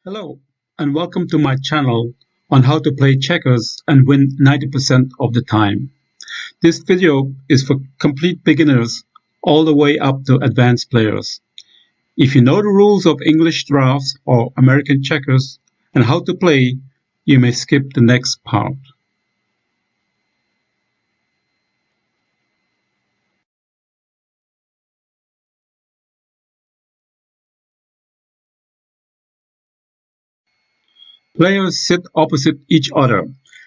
Hello, and welcome to my channel on how to play checkers and win 90% of the time. This video is for complete beginners all the way up to advanced players. If you know the rules of English drafts or American checkers and how to play, you may skip the next part. Players sit opposite each other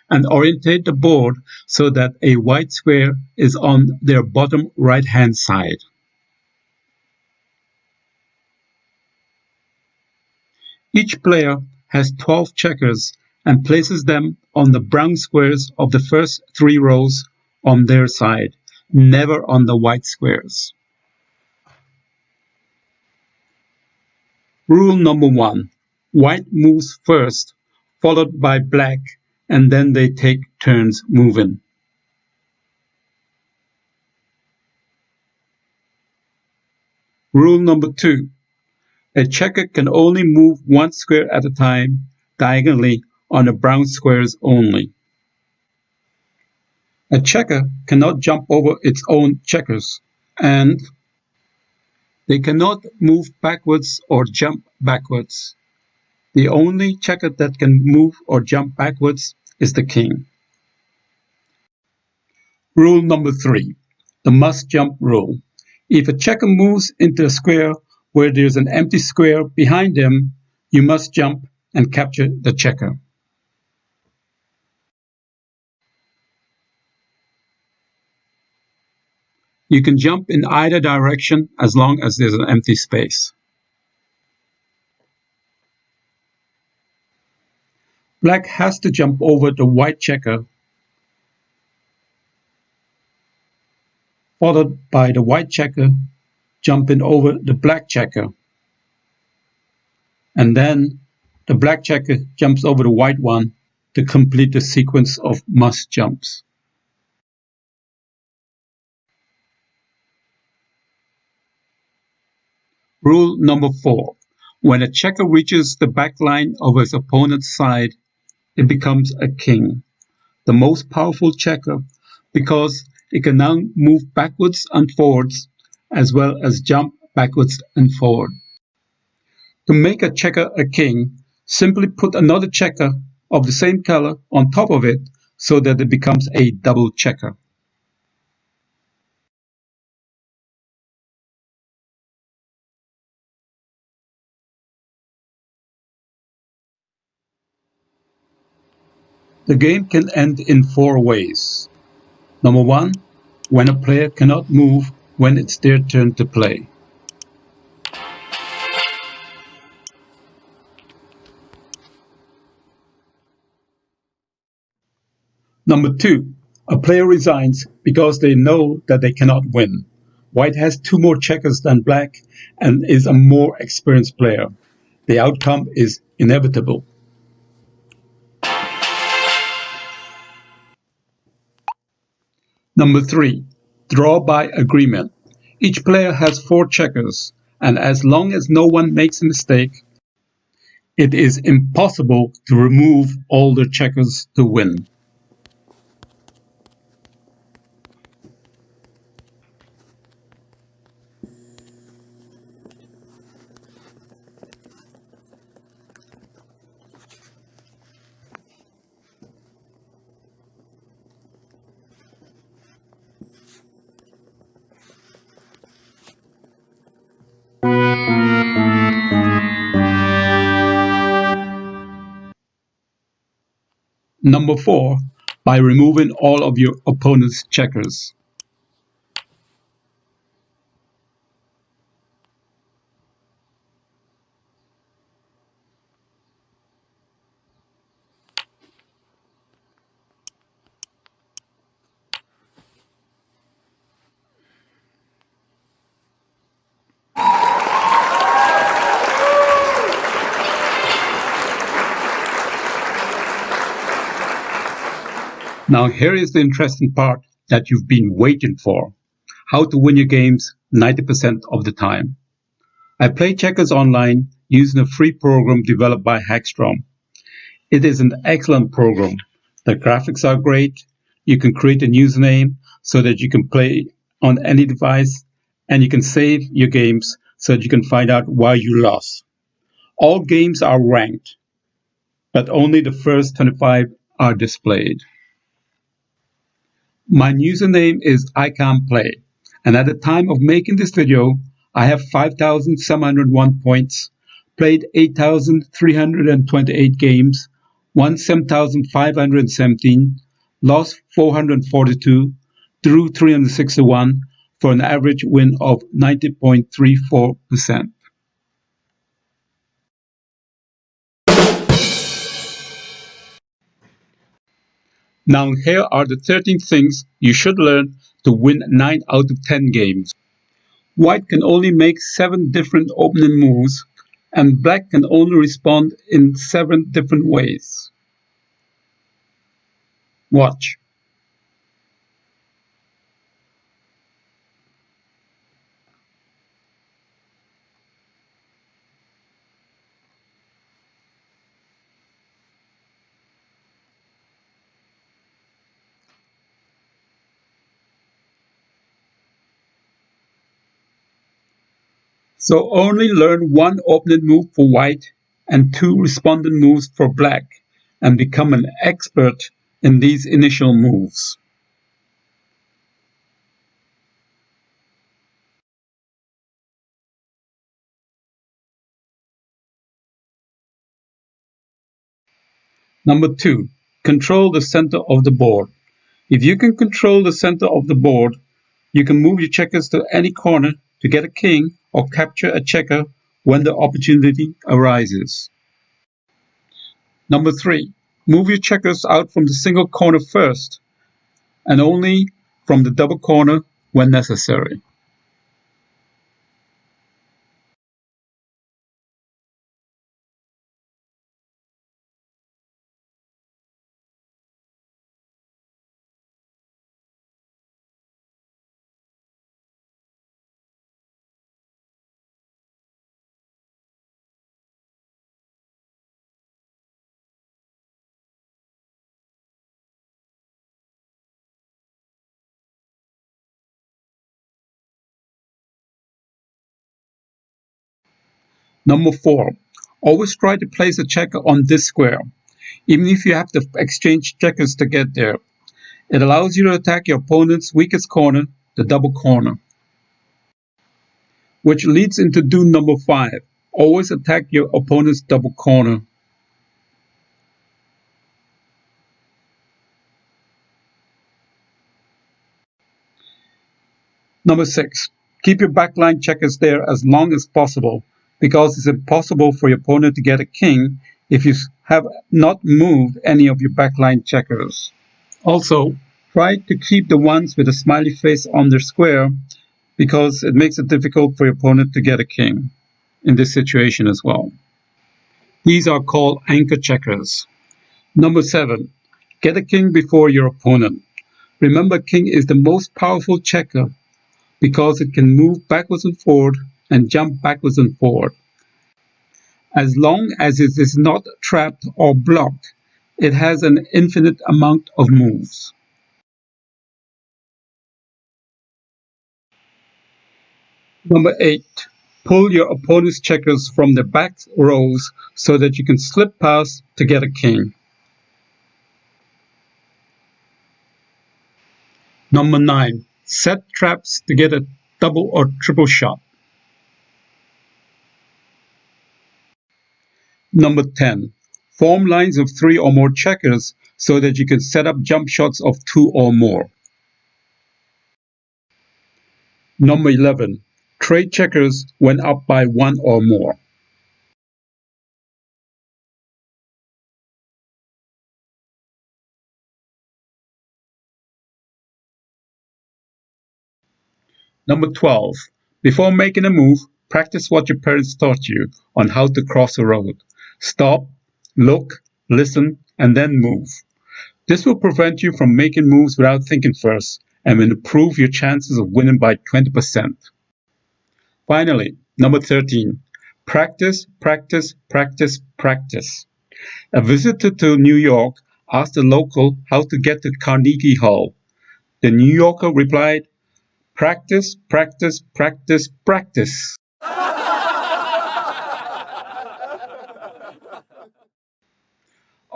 and orientate the board so that a white square is on their bottom right-hand side. Each player has 12 checkers and places them on the brown squares of the first 3 rows on their side, never on the white squares. Rule number 1. White moves first, followed by black, and then they take turns moving. Rule number 2. A checker can only move 1 square at a time, diagonally, on the brown squares only. A checker cannot jump over its own checkers, and they cannot move backwards or jump backwards. The only checker that can move or jump backwards is the king. Rule number 3. The must jump rule. If a checker moves into a square where there's an empty square behind them, you must jump and capture the checker. You can jump in either direction as long as there's an empty space. Black has to jump over the white checker, followed by the white checker jumping over the black checker. And then the black checker jumps over the white one to complete the sequence of must jumps. Rule number 4. When a checker reaches the back line of his opponent's side, it becomes a king, the most powerful checker, because it can now move backwards and forwards, as well as jump backwards and forward. To make a checker a king, simply put another checker of the same color on top of it so that it becomes a double checker. The game can end in 4 ways. Number 1, when a player cannot move when it's their turn to play. Number 2, a player resigns because they know that they cannot win. White has 2 more checkers than black and is a more experienced player. The outcome is inevitable. Number 3, draw by agreement. Each player has 4 checkers, and as long as no one makes a mistake, it is impossible to remove all the checkers to win. Number 4, by removing all of your opponent's checkers. Now here is the interesting part that you've been waiting for. How to win your games 90% of the time. I play checkers online using a free program developed by Hackstrom. It is an excellent program. The graphics are great. You can create a username so that you can play on any device, and you can save your games so that you can find out why you lost. All games are ranked, but only the first 25 are displayed. My username is iCanPlay, and at the time of making this video, I have 5,701 points, played 8,328 games, won 7,517, lost 442, drew 361 for an average win of 90.34%. Now here are the 13 things you should learn to win 9 out of 10 games. White can only make 7 different opening moves, and black can only respond in 7 different ways. Watch. So only learn 1 opening move for white and 2 responding moves for black, and become an expert in these initial moves. Number 2. Control the center of the board. If you can control the center of the board, you can move your checkers to any corner to get a king or capture a checker when the opportunity arises. Number 3. Move your checkers out from the single corner first, and only from the double corner when necessary. Number 4. Always try to place a checker on this square, even if you have to exchange checkers to get there. It allows you to attack your opponent's weakest corner, the double corner. Which leads into doom number 5. Always attack your opponent's double corner. Number 6. Keep your backline checkers there as long as possible, because it's impossible for your opponent to get a king if you have not moved any of your backline checkers. Also, try to keep the ones with a smiley face on their square, because it makes it difficult for your opponent to get a king in this situation as well. These are called anchor checkers. Number 7. Get a king before your opponent. Remember, king is the most powerful checker because it can move backwards and forward and jump backwards and forward. As long as it is not trapped or blocked, it has an infinite amount of moves. Number 8. Pull your opponent's checkers from the back rows so that you can slip past to get a king. Number 9. Set traps to get a double or triple shot. Number 10. Form lines of 3 or more checkers so that you can set up jump shots of 2 or more. Number 11. Trade checkers when up by 1 or more. Number 12. Before making a move, practice what your parents taught you on how to cross a road. Stop, look, listen, and then move. This will prevent you from making moves without thinking first, and will improve your chances of winning by 20%. Finally, number 13. Practice, practice, practice, practice. A visitor to New York asked a local how to get to Carnegie Hall. The New Yorker replied, "Practice, practice, practice, practice."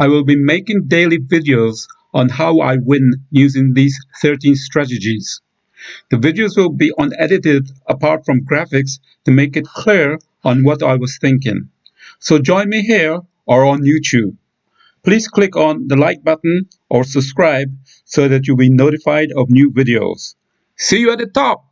I will be making daily videos on how I win using these 13 strategies. The videos will be unedited apart from graphics to make it clear on what I was thinking. So join me here or on YouTube. Please click on the like button or subscribe so that you'll be notified of new videos. See you at the top!